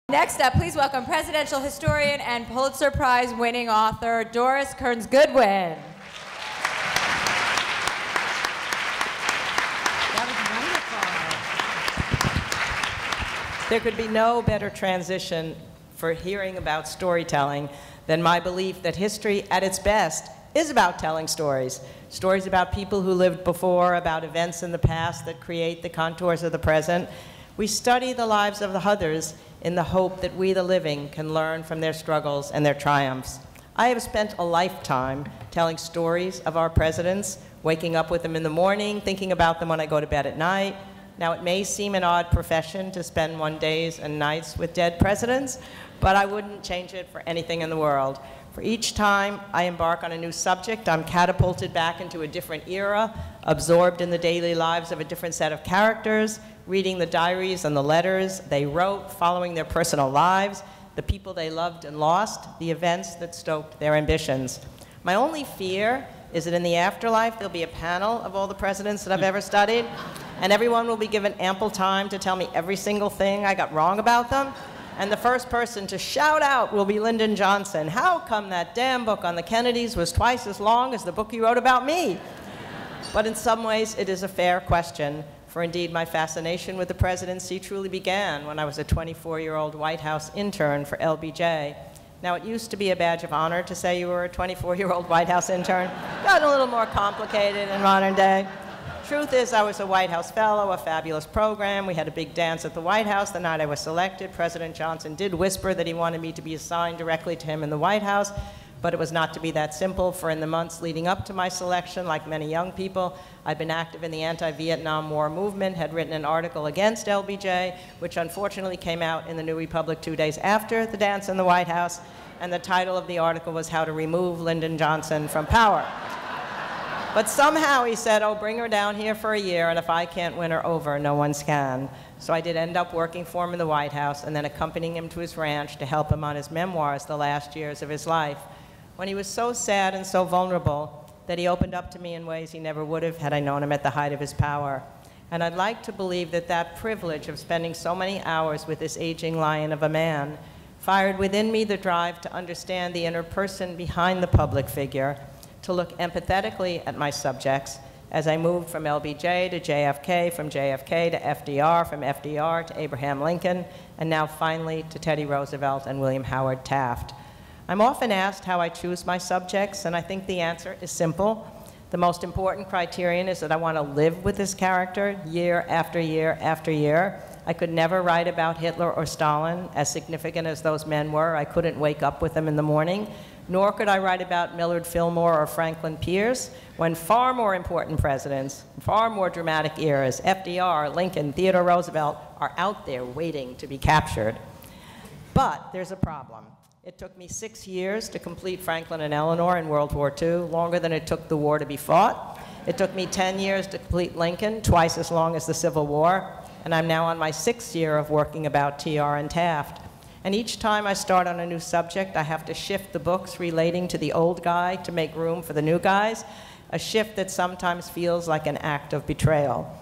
Next up, please welcome presidential historian and Pulitzer Prize winning author Doris Kearns Goodwin. There could be no better transition for hearing about storytelling than my belief that history at its best is about telling stories. Stories about people who lived before, about events in the past that create the contours of the present. We study the lives of the others in the hope that we, the living, can learn from their struggles and their triumphs. I have spent a lifetime telling stories of our presidents, waking up with them in the morning, thinking about them when I go to bed at night. Now, it may seem an odd profession to spend one's days and nights with dead presidents, but I wouldn't change it for anything in the world. For each time I embark on a new subject, I'm catapulted back into a different era, absorbed in the daily lives of a different set of characters, reading the diaries and the letters they wrote, following their personal lives, the people they loved and lost, the events that stoked their ambitions. My only fear is that in the afterlife, there'll be a panel of all the presidents that I've ever studied, and everyone will be given ample time to tell me every single thing I got wrong about them. And the first person to shout out will be Lyndon Johnson. How come that damn book on the Kennedys was twice as long as the book you wrote about me? But in some ways, it is a fair question, for indeed my fascination with the presidency truly began when I was a 24-year-old White House intern for LBJ. Now, it used to be a badge of honor to say you were a 24-year-old White House intern. Got a little more complicated in modern day. Truth is, I was a White House fellow, a fabulous program. We had a big dance at the White House the night I was selected. President Johnson did whisper that he wanted me to be assigned directly to him in the White House, but it was not to be that simple, for in the months leading up to my selection, like many young people, I'd been active in the anti-Vietnam War movement, had written an article against LBJ, which unfortunately came out in the New Republic 2 days after the dance in the White House, and the title of the article was How to Remove Lyndon Johnson from Power. But somehow he said, oh, bring her down here for a year, and if I can't win her over, no one can. So I did end up working for him in the White House and then accompanying him to his ranch to help him on his memoirs the last years of his life, when he was so sad and so vulnerable that he opened up to me in ways he never would have had I known him at the height of his power. And I'd like to believe that that privilege of spending so many hours with this aging lion of a man fired within me the drive to understand the inner person behind the public figure, to look empathetically at my subjects as I moved from LBJ to JFK, from JFK to FDR, from FDR to Abraham Lincoln, and now finally to Teddy Roosevelt and William Howard Taft. I'm often asked how I choose my subjects, and I think the answer is simple. The most important criterion is that I want to live with this character year after year after year. I could never write about Hitler or Stalin, as significant as those men were. I couldn't wake up with them in the morning. Nor could I write about Millard Fillmore or Franklin Pierce, when far more important presidents, far more dramatic eras, FDR, Lincoln, Theodore Roosevelt, are out there waiting to be captured. But there's a problem. It took me 6 years to complete Franklin and Eleanor in World War II, longer than it took the war to be fought. It took me 10 years to complete Lincoln, twice as long as the Civil War, and I'm now on my 6th year of working about TR and Taft. And each time I start on a new subject, I have to shift the books relating to the old guy to make room for the new guys, a shift that sometimes feels like an act of betrayal.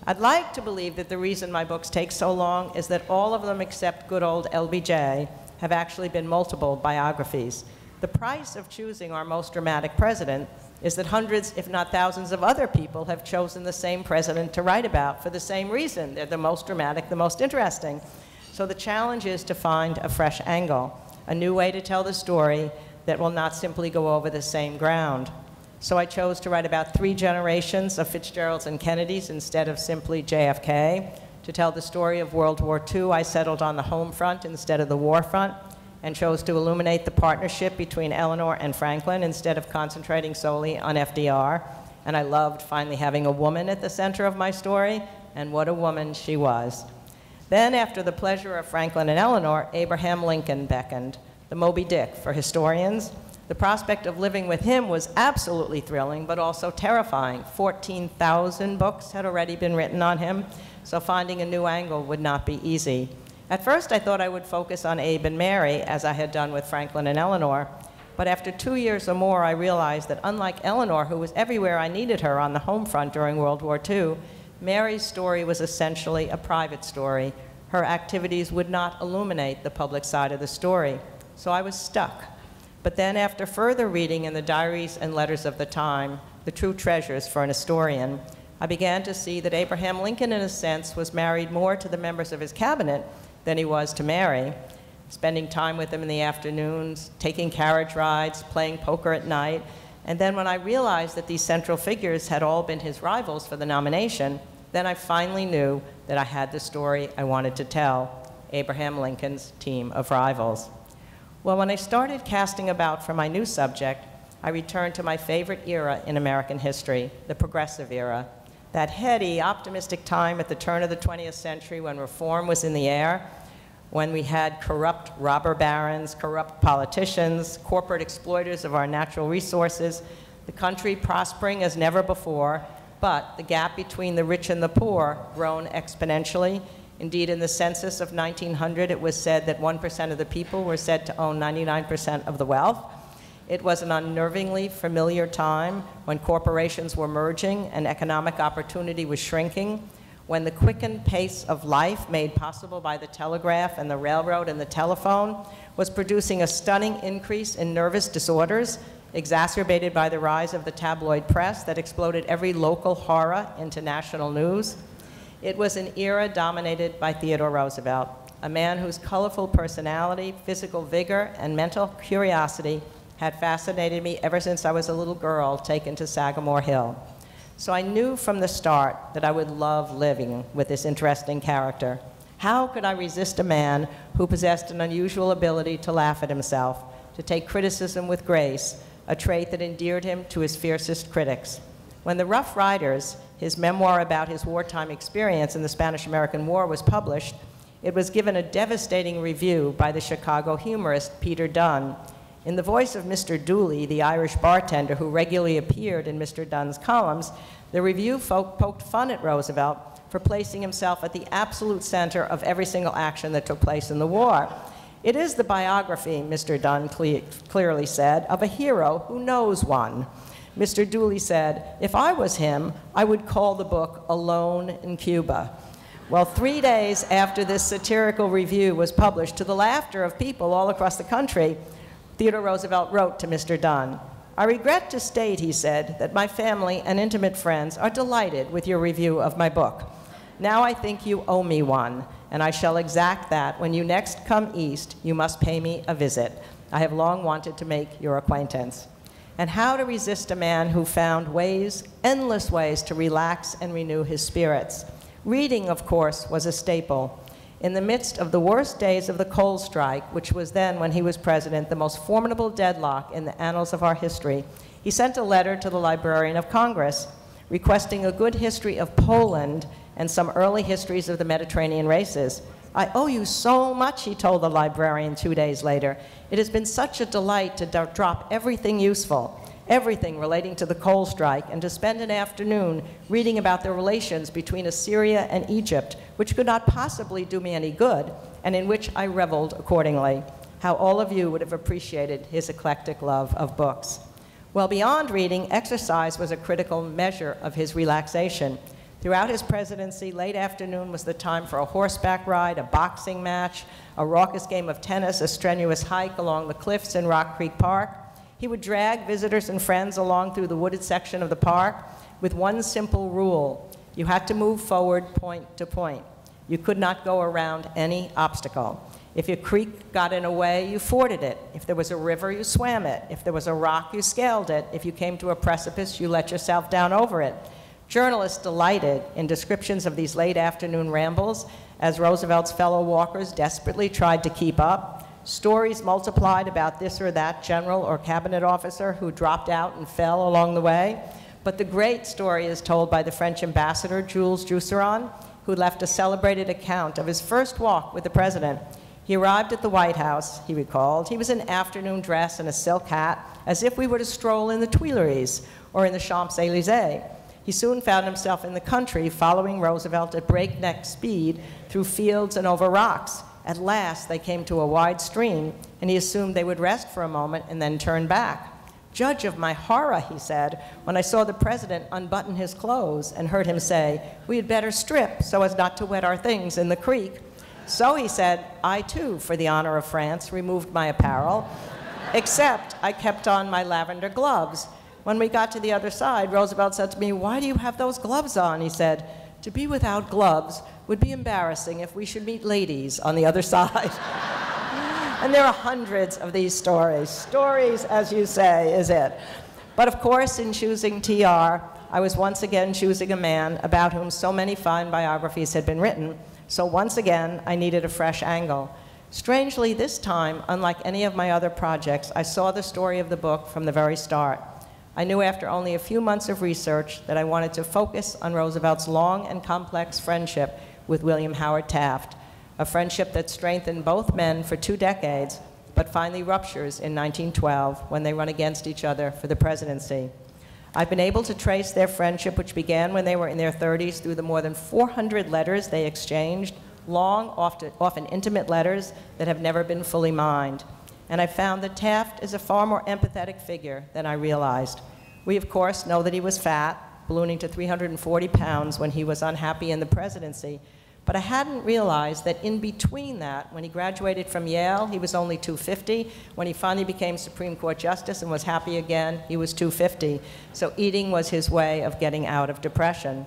I'd like to believe that the reason my books take so long is that all of them except good old LBJ have actually been multiple biographies. The price of choosing our most dramatic president is that hundreds, if not thousands, of other people have chosen the same president to write about for the same reason. They're the most dramatic, the most interesting. So the challenge is to find a fresh angle, a new way to tell the story that will not simply go over the same ground. So I chose to write about 3 generations of Fitzgeralds and Kennedys instead of simply JFK. To tell the story of World War II, I settled on the home front instead of the war front, and chose to illuminate the partnership between Eleanor and Franklin instead of concentrating solely on FDR. And I loved finally having a woman at the center of my story, and what a woman she was. Then, after the pleasure of Franklin and Eleanor, Abraham Lincoln beckoned, the Moby Dick for historians. The prospect of living with him was absolutely thrilling, but also terrifying. 14,000 books had already been written on him, so finding a new angle would not be easy. At first, I thought I would focus on Abe and Mary, as I had done with Franklin and Eleanor, but after 2 years or more, I realized that unlike Eleanor, who was everywhere I needed her on the home front during World War II, Mary's story was essentially a private story, her activities would not illuminate the public side of the story. So I was stuck. But then after further reading in the diaries and letters of the time, the true treasures for an historian, I began to see that Abraham Lincoln, in a sense, was married more to the members of his cabinet than he was to Mary, spending time with them in the afternoons, taking carriage rides, playing poker at night. And then when I realized that these central figures had all been his rivals for the nomination, then I finally knew that I had the story I wanted to tell, Abraham Lincoln's team of rivals. Well, when I started casting about for my new subject, I returned to my favorite era in American history, the Progressive era, that heady, optimistic time at the turn of the 20th century when reform was in the air, when we had corrupt robber barons, corrupt politicians, corporate exploiters of our natural resources, the country prospering as never before, but the gap between the rich and the poor grown exponentially. Indeed, in the census of 1900, it was said that 1% of the people were said to own 99% of the wealth. It was an unnervingly familiar time when corporations were merging and economic opportunity was shrinking, when the quickened pace of life made possible by the telegraph and the railroad and the telephone was producing a stunning increase in nervous disorders, exacerbated by the rise of the tabloid press that exploded every local horror into national news. It was an era dominated by Theodore Roosevelt, a man whose colorful personality, physical vigor, and mental curiosity had fascinated me ever since I was a little girl taken to Sagamore Hill. So I knew from the start that I would love living with this interesting character. How could I resist a man who possessed an unusual ability to laugh at himself, to take criticism with grace, a trait that endeared him to his fiercest critics? When The Rough Riders, his memoir about his wartime experience in the Spanish-American War, was published, it was given a devastating review by the Chicago humorist Peter Dunn. In the voice of Mr. Dooley, the Irish bartender who regularly appeared in Mr. Dunn's columns, the review poked fun at Roosevelt for placing himself at the absolute center of every single action that took place in the war. It is the biography, Mr. Dunn clearly said, of a hero who knows one. Mr. Dooley said, if I was him, I would call the book Alone in Cuba. Well, 3 days after this satirical review was published, to the laughter of people all across the country, Theodore Roosevelt wrote to Mr. Dunn, I regret to state, he said, that my family and intimate friends are delighted with your review of my book. Now I think you owe me one, and I shall exact that when you next come east, you must pay me a visit. I have long wanted to make your acquaintance. And how to resist a man who found ways, endless ways, to relax and renew his spirits. Reading, of course, was a staple. In the midst of the worst days of the coal strike, which was then, when he was president, the most formidable deadlock in the annals of our history, he sent a letter to the Librarian of Congress requesting a good history of Poland and some early histories of the Mediterranean races. I owe you so much, he told the librarian 2 days later. It has been such a delight to drop everything useful, everything relating to the coal strike, and to spend an afternoon reading about the relations between Assyria and Egypt, which could not possibly do me any good, and in which I reveled accordingly. How all of you would have appreciated his eclectic love of books. Well, beyond reading, exercise was a critical measure of his relaxation. Throughout his presidency, late afternoon was the time for a horseback ride, a boxing match, a raucous game of tennis, a strenuous hike along the cliffs in Rock Creek Park. He would drag visitors and friends along through the wooded section of the park with one simple rule. You had to move forward point to point. You could not go around any obstacle. If a creek got in a way, you forded it. If there was a river, you swam it. If there was a rock, you scaled it. If you came to a precipice, you let yourself down over it. Journalists delighted in descriptions of these late afternoon rambles as Roosevelt's fellow walkers desperately tried to keep up. Stories multiplied about this or that general or cabinet officer who dropped out and fell along the way. But the great story is told by the French ambassador, Jules Jusserand, who left a celebrated account of his first walk with the president. He arrived at the White House, he recalled. He was in afternoon dress and a silk hat, as if we were to stroll in the Tuileries or in the Champs-Élysées. He soon found himself in the country, following Roosevelt at breakneck speed through fields and over rocks. At last, they came to a wide stream, and he assumed they would rest for a moment and then turn back. Judge of my horror, he said, when I saw the president unbutton his clothes and heard him say, we had better strip so as not to wet our things in the creek. So he said, I too, for the honor of France, removed my apparel, except I kept on my lavender gloves. When we got to the other side, Roosevelt said to me, why do you have those gloves on? He said, to be without gloves would be embarrassing if we should meet ladies on the other side. And there are hundreds of these stories. Stories, as you say, is it. But of course, in choosing TR, I was once again choosing a man about whom so many fine biographies had been written, so once again, I needed a fresh angle. Strangely, this time, unlike any of my other projects, I saw the story of the book from the very start. I knew after only a few months of research that I wanted to focus on Roosevelt's long and complex friendship with William Howard Taft, a friendship that strengthened both men for 2 decades, but finally ruptures in 1912 when they run against each other for the presidency. I've been able to trace their friendship, which began when they were in their 30s, through the more than 400 letters they exchanged, long, often intimate letters that have never been fully mined. And I found that Taft is a far more empathetic figure than I realized. We, of course, know that he was fat, ballooning to 340 pounds when he was unhappy in the presidency, but I hadn't realized that in between that, when he graduated from Yale, he was only 250. When he finally became Supreme Court Justice and was happy again, he was 250. So eating was his way of getting out of depression.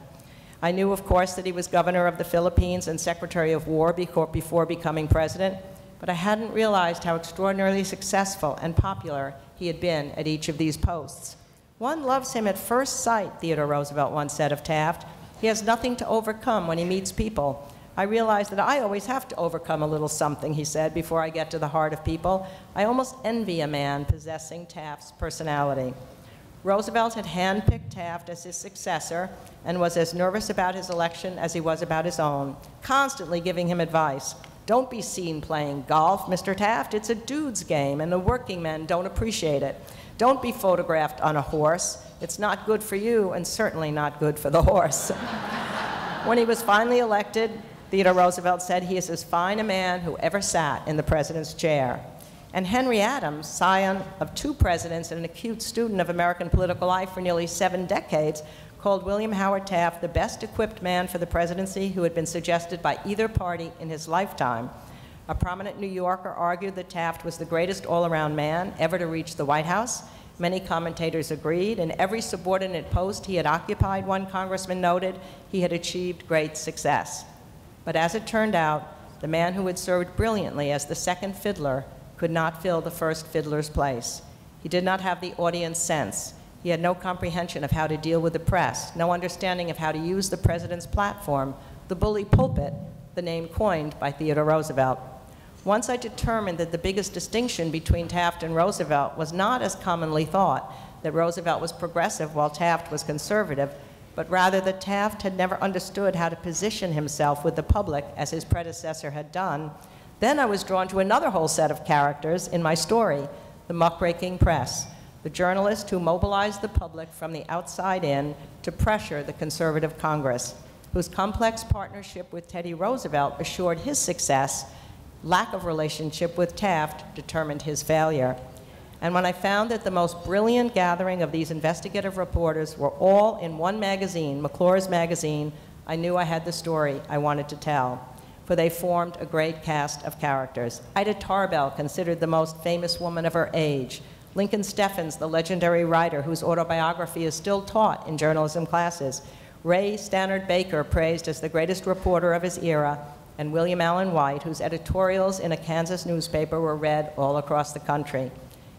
I knew, of course, that he was governor of the Philippines and Secretary of War before becoming president, but I hadn't realized how extraordinarily successful and popular he had been at each of these posts. One loves him at first sight, Theodore Roosevelt once said of Taft. He has nothing to overcome when he meets people. I realize that I always have to overcome a little something, he said, before I get to the heart of people. I almost envy a man possessing Taft's personality. Roosevelt had handpicked Taft as his successor and was as nervous about his election as he was about his own, constantly giving him advice. Don't be seen playing golf, Mr. Taft. It's a dude's game, and the working men don't appreciate it. Don't be photographed on a horse. It's not good for you, and certainly not good for the horse. When he was finally elected, Theodore Roosevelt said he is as fine a man who ever sat in the president's chair. And Henry Adams, scion of 2 presidents and an acute student of American political life for nearly 7 decades, called William Howard Taft the best equipped man for the presidency who had been suggested by either party in his lifetime. A prominent New Yorker argued that Taft was the greatest all-around man ever to reach the White House. Many commentators agreed. In every subordinate post he had occupied, one congressman noted, he had achieved great success. But as it turned out, the man who had served brilliantly as the second fiddler could not fill the first fiddler's place. He did not have the audience sense. He had no comprehension of how to deal with the press, no understanding of how to use the president's platform, the bully pulpit, the name coined by Theodore Roosevelt. Once I determined that the biggest distinction between Taft and Roosevelt was not, as commonly thought, that Roosevelt was progressive while Taft was conservative, but rather that Taft had never understood how to position himself with the public as his predecessor had done, then I was drawn to another whole set of characters in my story, the muckraking press, the journalist who mobilized the public from the outside in to pressure the conservative Congress, whose complex partnership with Teddy Roosevelt assured his success. Lack of relationship with Taft determined his failure. And when I found that the most brilliant gathering of these investigative reporters were all in one magazine, McClure's magazine, I knew I had the story I wanted to tell, for they formed a great cast of characters. Ida Tarbell, considered the most famous woman of her age. Lincoln Steffens, the legendary writer whose autobiography is still taught in journalism classes. Ray Stannard Baker, praised as the greatest reporter of his era, and William Allen White, whose editorials in a Kansas newspaper were read all across the country.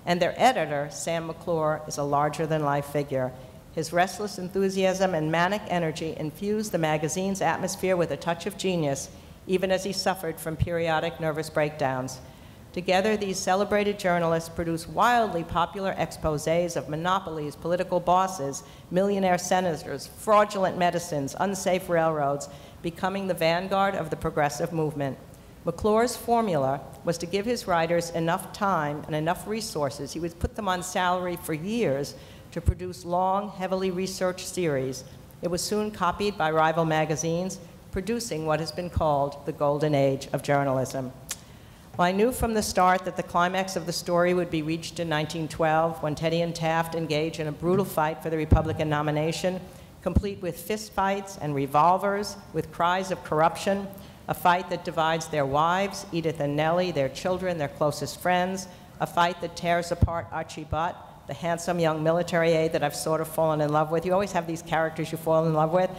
And their editor, Sam McClure, is a larger-than-life figure. His restless enthusiasm and manic energy infused the magazine's atmosphere with a touch of genius, even as he suffered from periodic nervous breakdowns. Together, these celebrated journalists produce wildly popular exposés of monopolies, political bosses, millionaire senators, fraudulent medicines, unsafe railroads, becoming the vanguard of the progressive movement. McClure's formula was to give his writers enough time and enough resources. He would put them on salary for years to produce long, heavily researched series. It was soon copied by rival magazines, producing what has been called the golden age of journalism. Well, I knew from the start that the climax of the story would be reached in 1912 when Teddy and Taft engaged in a brutal fight for the Republican nomination, complete with fistfights and revolvers, with cries of corruption. a fight that divides their wives, Edith and Nellie, their children, their closest friends, a fight that tears apart Archie Butt, the handsome young military aide that I've sort of fallen in love with. You always have these characters you fall in love with.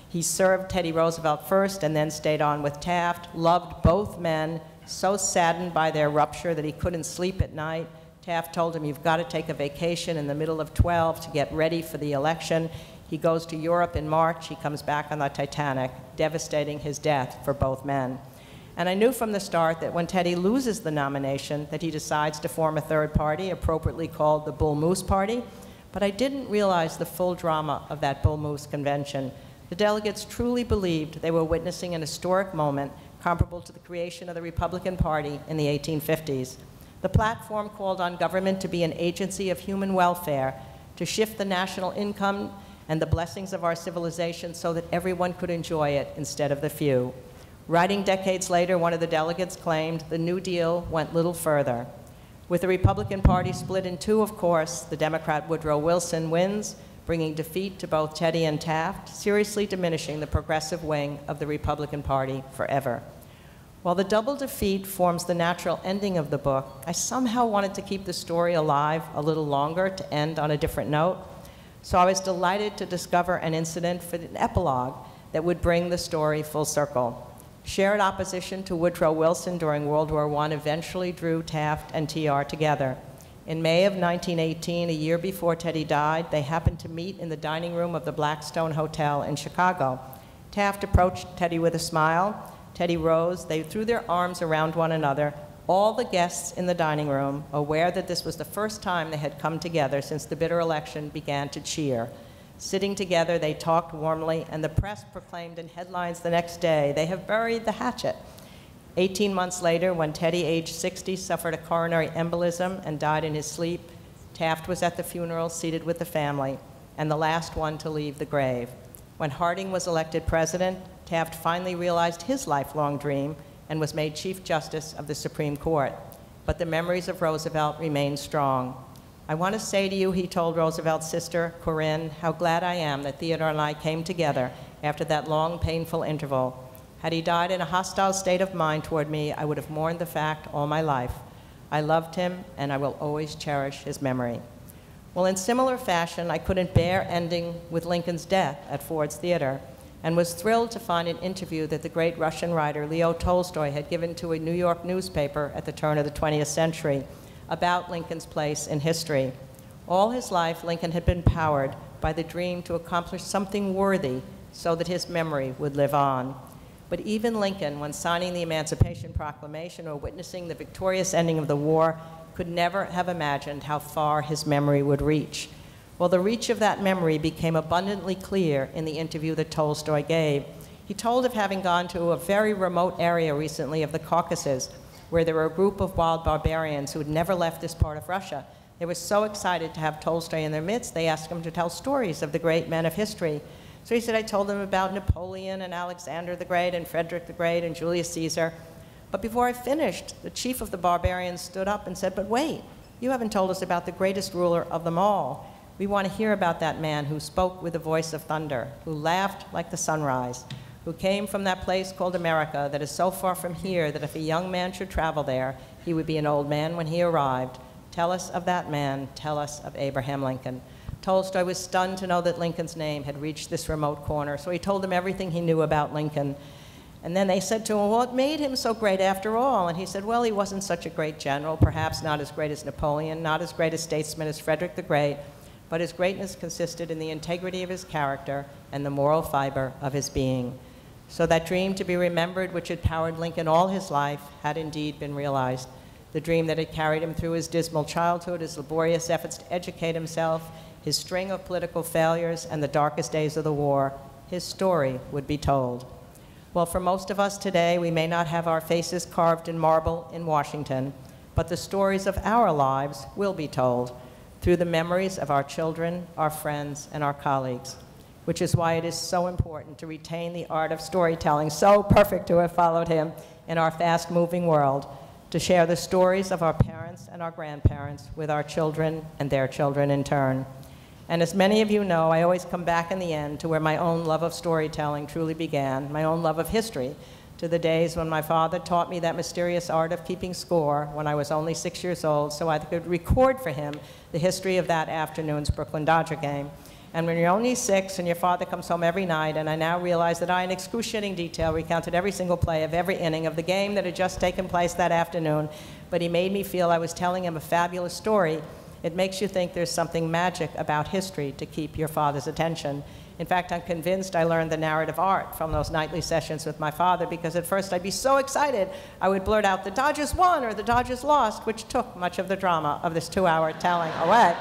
He served Teddy Roosevelt first and then stayed on with Taft, loved both men, so saddened by their rupture that he couldn't sleep at night. Taft told him, "You've got to take a vacation in the middle of 12 to get ready for the election." He goes to Europe in March. He comes back on the Titanic, devastating his death for both men. And I knew from the start that when Teddy loses the nomination, that he decides to form a third party, appropriately called the Bull Moose Party. But I didn't realize the full drama of that Bull Moose convention. The delegates truly believed they were witnessing an historic moment comparable to the creation of the Republican Party in the 1850s. The platform called on government to be an agency of human welfare, to shift the national income and the blessings of our civilization so that everyone could enjoy it instead of the few. Writing decades later, one of the delegates claimed the New Deal went little further. With the Republican Party split in two, of course, the Democrat Woodrow Wilson wins, bringing defeat to both Teddy and Taft, seriously diminishing the progressive wing of the Republican Party forever. While the double defeat forms the natural ending of the book, I somehow wanted to keep the story alive a little longer to end on a different note. So I was delighted to discover an incident for an epilogue that would bring the story full circle. Shared opposition to Woodrow Wilson during World War I eventually drew Taft and TR together. In May of 1918, a year before Teddy died, they happened to meet in the dining room of the Blackstone Hotel in Chicago. Taft approached Teddy with a smile. Teddy rose. They threw their arms around one another. All the guests in the dining room, aware that this was the first time they had come together since the bitter election, began to cheer. Sitting together, they talked warmly, and the press proclaimed in headlines the next day, "They have buried the hatchet." 18 months later, when Teddy, aged 60, suffered a coronary embolism and died in his sleep, Taft was at the funeral, seated with the family, and the last one to leave the grave. When Harding was elected president, Taft finally realized his lifelong dream and was made Chief Justice of the Supreme Court. But the memories of Roosevelt remain strong. "I want to say to you," he told Roosevelt's sister, Corinne, "how glad I am that Theodore and I came together after that long, painful interval. Had he died in a hostile state of mind toward me, I would have mourned the fact all my life. I loved him, and I will always cherish his memory." Well, in similar fashion, I couldn't bear ending with Lincoln's death at Ford's Theater, and was thrilled to find an interview that the great Russian writer Leo Tolstoy had given to a New York newspaper at the turn of the 20th century about Lincoln's place in history. All his life, Lincoln had been powered by the dream to accomplish something worthy so that his memory would live on. But even Lincoln, when signing the Emancipation Proclamation or witnessing the victorious ending of the war, could never have imagined how far his memory would reach. Well, the reach of that memory became abundantly clear in the interview that Tolstoy gave. He told of having gone to a very remote area recently of the Caucasus, where there were a group of wild barbarians who had never left this part of Russia. They were so excited to have Tolstoy in their midst, they asked him to tell stories of the great men of history. So he said, "I told them about Napoleon and Alexander the Great and Frederick the Great and Julius Caesar. But before I finished, the chief of the barbarians stood up and said, 'But wait, you haven't told us about the greatest ruler of them all. We want to hear about that man who spoke with the voice of thunder, who laughed like the sunrise, who came from that place called America that is so far from here that if a young man should travel there, he would be an old man when he arrived. Tell us of that man. Tell us of Abraham Lincoln.'" Tolstoy was stunned to know that Lincoln's name had reached this remote corner, so he told them everything he knew about Lincoln. And then they said to him, "What made him so great after all?" And he said, "Well, he wasn't such a great general, perhaps not as great as Napoleon, not as great a statesman as Frederick the Great, but his greatness consisted in the integrity of his character and the moral fiber of his being." So that dream to be remembered, which had powered Lincoln all his life, had indeed been realized. The dream that had carried him through his dismal childhood, his laborious efforts to educate himself, his string of political failures, and the darkest days of the war, his story would be told. Well, for most of us today, we may not have our faces carved in marble in Washington, but the stories of our lives will be told through the memories of our children, our friends, and our colleagues, which is why it is so important to retain the art of storytelling, so perfect to have followed him in our fast-moving world, to share the stories of our parents and our grandparents with our children and their children in turn. And as many of you know, I always come back in the end to where my own love of storytelling truly began, my own love of history, to to the days when my father taught me that mysterious art of keeping score when I was only 6 years old so I could record for him the history of that afternoon's Brooklyn Dodger game. And when you're only 6 and your father comes home every night, and I now realize that I, in excruciating detail, recounted every single play of every inning of the game that had just taken place that afternoon, but he made me feel I was telling him a fabulous story, it makes you think there's something magic about history to keep your father's attention. In fact, I'm convinced I learned the narrative art from those nightly sessions with my father, because at first I'd be so excited I would blurt out, "The Dodgers won," or "The Dodgers lost," which took much of the drama of this 2-hour telling away.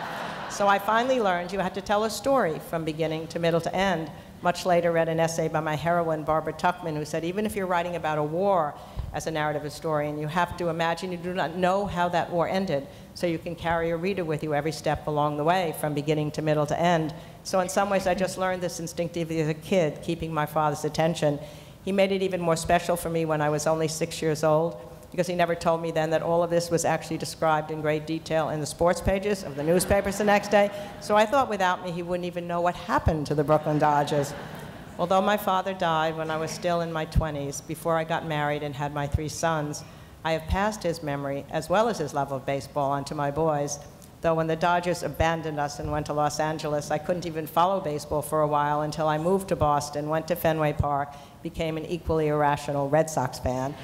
So I finally learned you had to tell a story from beginning to middle to end. Much later read an essay by my heroine, Barbara Tuchman, who said even if you're writing about a war as a narrative historian, you have to imagine you do not know how that war ended, so you can carry a reader with you every step along the way from beginning to middle to end. So in some ways I just learned this instinctively as a kid, keeping my father's attention. He made it even more special for me when I was only 6 years old, because he never told me then that all of this was actually described in great detail in the sports pages of the newspapers the next day. So I thought without me he wouldn't even know what happened to the Brooklyn Dodgers. Although my father died when I was still in my 20s, before I got married and had my 3 sons, I have passed his memory, as well as his love of baseball, onto my boys. Though when the Dodgers abandoned us and went to Los Angeles, I couldn't even follow baseball for a while until I moved to Boston, went to Fenway Park, became an equally irrational Red Sox fan.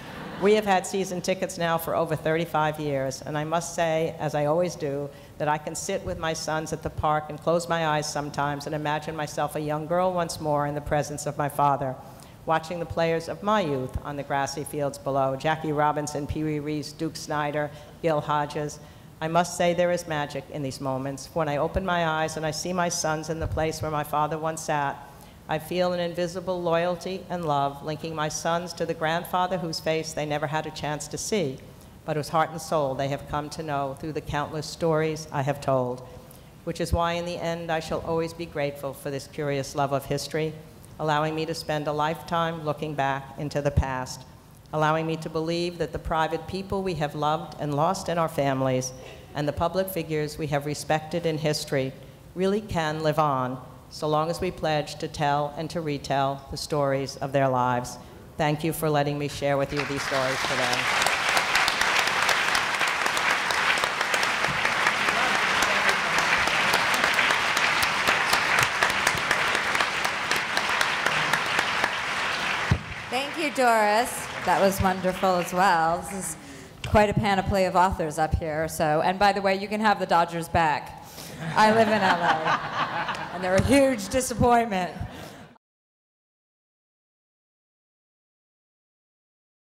We have had season tickets now for over 35 years, and I must say, as I always do, that I can sit with my sons at the park and close my eyes sometimes and imagine myself a young girl once more in the presence of my father, watching the players of my youth on the grassy fields below, Jackie Robinson, Pee Wee Reese, Duke Snyder, Gil Hodges. I must say there is magic in these moments. When I open my eyes and I see my sons in the place where my father once sat, I feel an invisible loyalty and love linking my sons to the grandfather whose face they never had a chance to see, but whose heart and soul they have come to know through the countless stories I have told, which is why in the end I shall always be grateful for this curious love of history, allowing me to spend a lifetime looking back into the past, allowing me to believe that the private people we have loved and lost in our families and the public figures we have respected in history really can live on, so long as we pledge to tell and to retell the stories of their lives. Thank you for letting me share with you these stories today. Thank you, Doris. That was wonderful as well. This is quite a panoply of authors up here. So, and by the way, you can have the Dodgers back. I live in LA, and they're a huge disappointment.